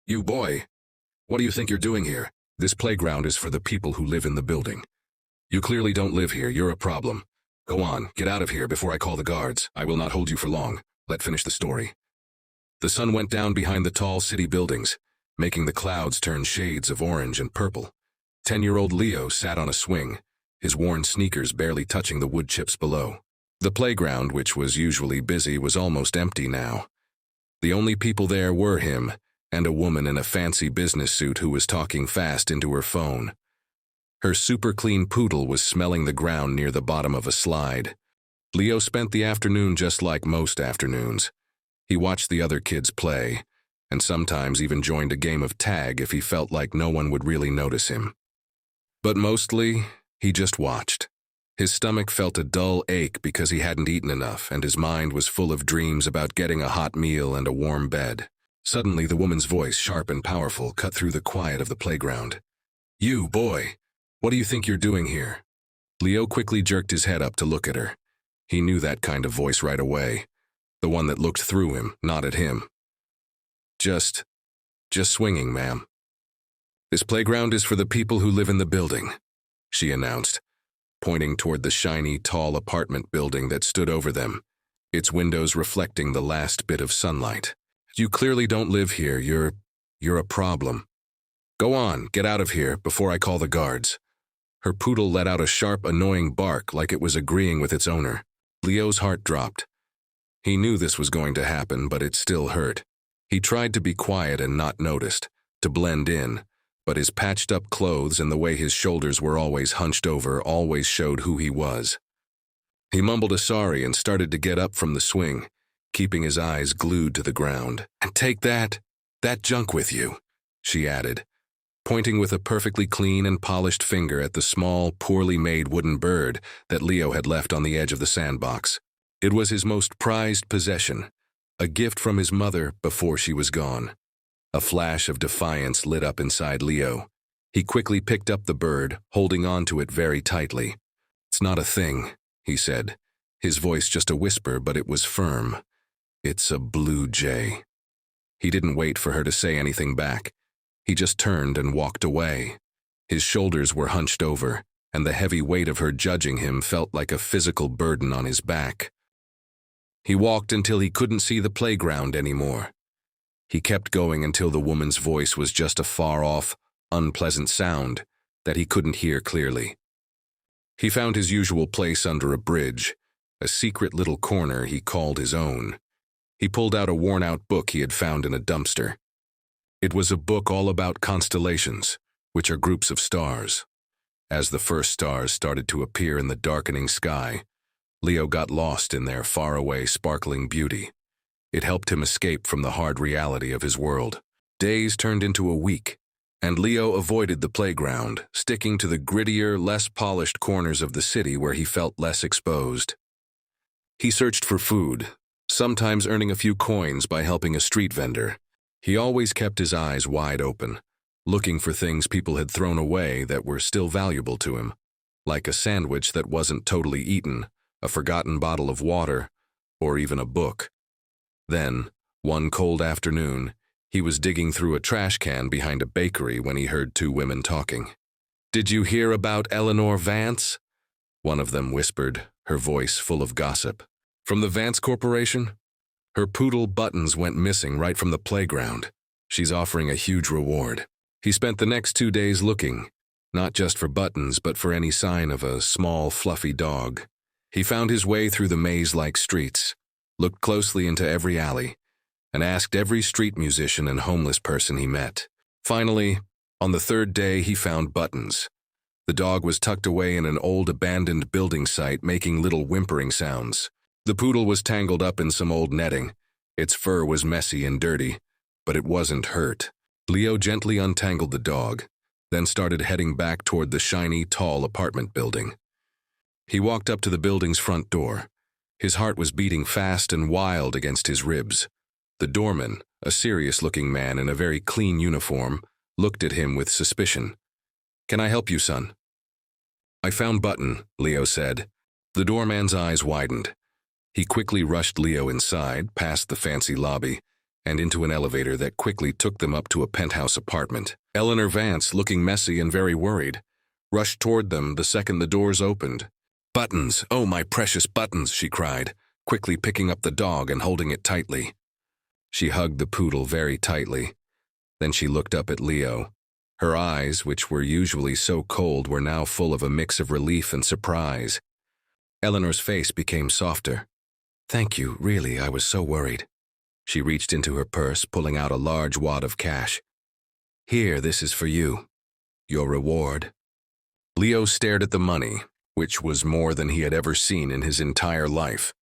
You boy, what do you think you're doing here? This playground is for the people who live in the building. You clearly don't live here, you're a problem. Go on, get out of here before I call the guards. I will not hold you for long. Let's finish the story. The sun went down behind the tall city buildings, making the clouds turn shades of orange and purple. 10-year-old Leo sat on a swing, his worn sneakers barely touching the wood chips below. The playground, which was usually busy, was almost empty now. The only people there were him and a woman in a fancy business suit who was talking fast into her phone. Her super clean poodle was smelling the ground near the bottom of a slide. Leo spent the afternoon just like most afternoons. He watched the other kids play, and sometimes even joined a game of tag if he felt like no one would really notice him. But mostly, he just watched. His stomach felt a dull ache because he hadn't eaten enough, and his mind was full of dreams about getting a hot meal and a warm bed. Suddenly, the woman's voice, sharp and powerful, cut through the quiet of the playground. You, boy, what do you think you're doing here? Leo quickly jerked his head up to look at her. He knew that kind of voice right away. The one that looked through him, not at him. Just swinging, ma'am. This playground is for the people who live in the building, she announced, pointing toward the shiny, tall apartment building that stood over them, its windows reflecting the last bit of sunlight. You clearly don't live here. You're a problem. Go on, get out of here before I call the guards. Her poodle let out a sharp, annoying bark like it was agreeing with its owner. Leo's heart dropped. He knew this was going to happen, but it still hurt. He tried to be quiet and not noticed, to blend in, but his patched-up clothes and the way his shoulders were always hunched over always showed who he was. He mumbled a sorry and started to get up from the swing, keeping his eyes glued to the ground. And take that junk with you, she added, pointing with a perfectly clean and polished finger at the small, poorly made wooden bird that Leo had left on the edge of the sandbox. It was his most prized possession, a gift from his mother before she was gone. A flash of defiance lit up inside Leo. He quickly picked up the bird, holding on to it very tightly. It's not a thing, he said, his voice just a whisper, but it was firm. It's a blue jay. He didn't wait for her to say anything back. He just turned and walked away. His shoulders were hunched over, and the heavy weight of her judging him felt like a physical burden on his back. He walked until he couldn't see the playground anymore. He kept going until the woman's voice was just a far-off, unpleasant sound that he couldn't hear clearly. He found his usual place under a bridge, a secret little corner he called his own. He pulled out a worn-out book he had found in a dumpster. It was a book all about constellations, which are groups of stars. As the first stars started to appear in the darkening sky, Leo got lost in their faraway, sparkling beauty. It helped him escape from the hard reality of his world. Days turned into a week, and Leo avoided the playground, sticking to the grittier, less polished corners of the city where he felt less exposed. He searched for food, sometimes earning a few coins by helping a street vendor. He always kept his eyes wide open, looking for things people had thrown away that were still valuable to him, like a sandwich that wasn't totally eaten, a forgotten bottle of water, or even a book. Then, one cold afternoon, he was digging through a trash can behind a bakery when he heard two women talking. "Did you hear about Eleanor Vance?" one of them whispered, her voice full of gossip. "From the Vance Corporation? Her poodle Buttons went missing right from the playground. She's offering a huge reward." He spent the next 2 days looking, not just for Buttons, but for any sign of a small, fluffy dog. He found his way through the maze-like streets, looked closely into every alley, and asked every street musician and homeless person he met. Finally, on the 3rd day, he found Buttons. The dog was tucked away in an old abandoned building site, making little whimpering sounds. The poodle was tangled up in some old netting. Its fur was messy and dirty, but it wasn't hurt. Leo gently untangled the dog, then started heading back toward the shiny, tall apartment building. He walked up to the building's front door. His heart was beating fast and wild against his ribs. The doorman, a serious-looking man in a very clean uniform, looked at him with suspicion. "Can I help you, son?" "I found Button," Leo said. The doorman's eyes widened. He quickly rushed Leo inside, past the fancy lobby, and into an elevator that quickly took them up to a penthouse apartment. Eleanor Vance, looking messy and very worried, rushed toward them the second the doors opened. "Buttons! Oh, my precious buttons!" she cried, quickly picking up the dog and holding it tightly. She hugged the poodle very tightly. Then she looked up at Leo. Her eyes, which were usually so cold, were now full of a mix of relief and surprise. Eleanor's face became softer. "Thank you, really, I was so worried." She reached into her purse, pulling out a large wad of cash. "Here, this is for you. Your reward." Leo stared at the money, which was more than he had ever seen in his entire life.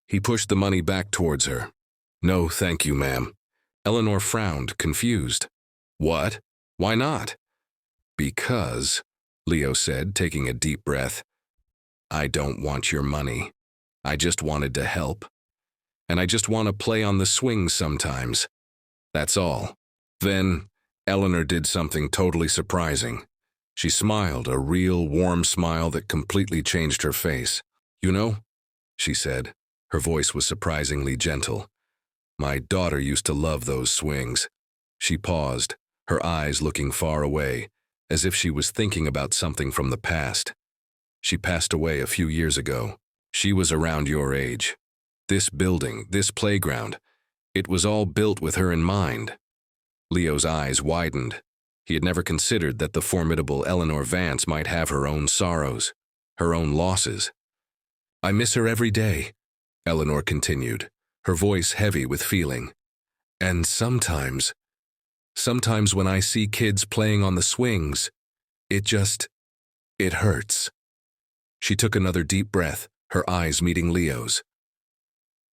He pushed the money back towards her. "No, thank you, ma'am." Eleanor frowned, confused. "What? Why not?" "Because," Leo said, taking a deep breath, "I don't want your money. I just wanted to help. And I just want to play on the swings sometimes. That's all." Then Eleanor did something totally surprising. She smiled, a real warm smile that completely changed her face. "You know," she said, her voice was surprisingly gentle, "my daughter used to love those swings." She paused, her eyes looking far away, as if she was thinking about something from the past. "She passed away a few years ago. She was around your age. This building, this playground, it was all built with her in mind." Leo's eyes widened. He had never considered that the formidable Eleanor Vance might have her own sorrows, her own losses. "I miss her every day," Eleanor continued, her voice heavy with feeling. "And sometimes when I see kids playing on the swings, it hurts." She took another deep breath, her eyes meeting Leo's.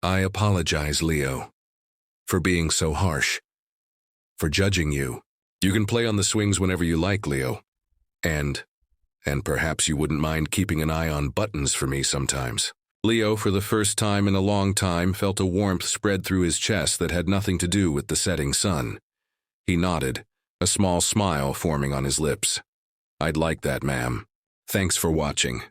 "I apologize, Leo, for being so harsh, for judging you. You can play on the swings whenever you like, Leo. And perhaps you wouldn't mind keeping an eye on buttons for me sometimes." Leo, for the first time in a long time, felt a warmth spread through his chest that had nothing to do with the setting sun. He nodded, a small smile forming on his lips. "I'd like that, ma'am. Thanks for watching."